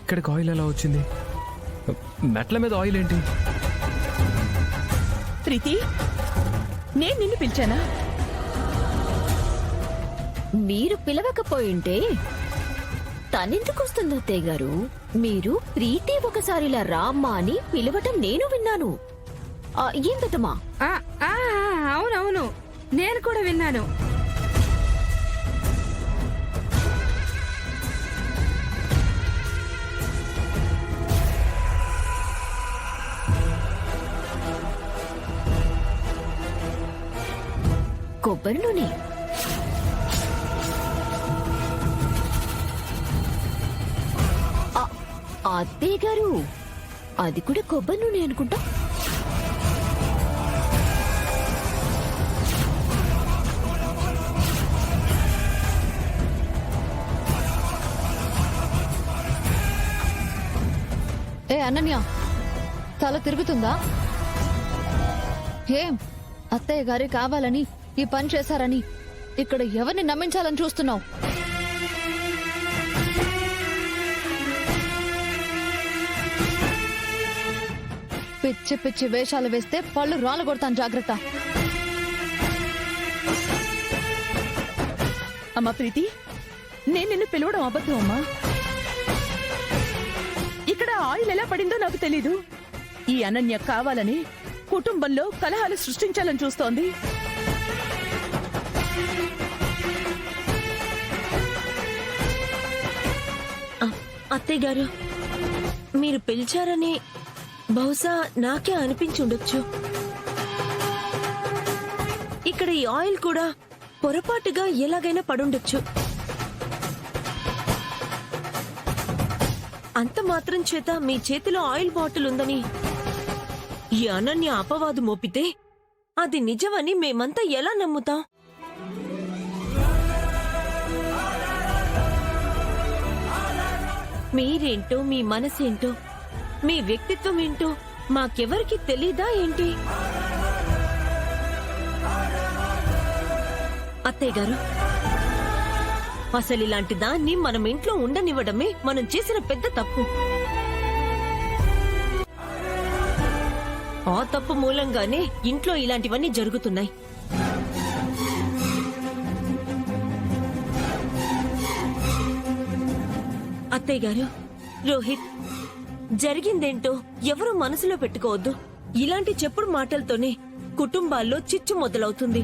ఇక్కడికి ఆయిల్ ఎలా వచ్చింది? మెట్ల మీద ఆయిల్ ఏంటి? ప్రీతి, నేను నిన్ను పిలిచానా? మీరు పిలవకపోయింటే తనెందుకు వస్తుంది అత్తయ్య గారు? మీరు ప్రీతి ఒకసారిలా రామ్మా అని పిలవటం నేను విన్నాను. ఏం పెద్దమ్మా? అవునవును, నేను కూడా విన్నాను. కొబ్బరి నూనె. అత్తయ్య గారు, అది కూడా కొబ్బరి నూనె అనుకుంటా. ఏ అనన్య, తల తిరుగుతుందా? ఏం అత్తయ్య గారి కావాలని ఈ పని చేశారని ఇక్కడ ఎవరిని నమ్మించాలని చూస్తున్నావు? పిచ్చి పిచ్చి వేషాలు వేస్తే పళ్ళు రాళ్ళు కొడతాను, జాగ్రత్త. అమ్మా ప్రీతి, నేను నిన్ను పిలవడం అబద్ధం అమ్మా. ఇక్కడ ఆయిల్ ఎలా పడిందో నాకు తెలీదు. ఈ అనన్య కావాలని కుటుంబంలో కలహాలు సృష్టించాలని చూస్తోంది. అత్తయ్య గారు, మీరు పిలిచారని బహుశా నాకే అనిపించుండొచ్చు. ఇక్కడ ఈ ఆయిల్ కూడా పొరపాటుగా ఎలాగైనా పడుండొచ్చు. అంత మాత్రం చేత మీ చేతిలో ఆయిల్ బాటిల్ ఉందని ఈ అనన్య అపవాదు మోపితే అది నిజమని మేమంతా ఎలా నమ్ముతాం? మీరేంటో, మీ మనసేంటో, మీ వ్యక్తిత్వం ఏంటో మాకెవరికి తెలీదా ఏంటి? అత్తయ్య గారు, అసలు ఇలాంటి దాన్ని మనం ఇంట్లో ఉండనివ్వడమే మనం చేసిన పెద్ద తప్పు. ఆ తప్పు మూలంగానే ఇంట్లో ఇలాంటివన్నీ జరుగుతున్నాయి. అత్తయ్య గారు, రోహిత్, జరిగిందేంటో ఎవరూ మనసులో పెట్టుకోవద్దు. ఇలాంటి చెప్పుడు మాటలతోనే కుటుంబాల్లో చిచ్చు మొదలవుతుంది.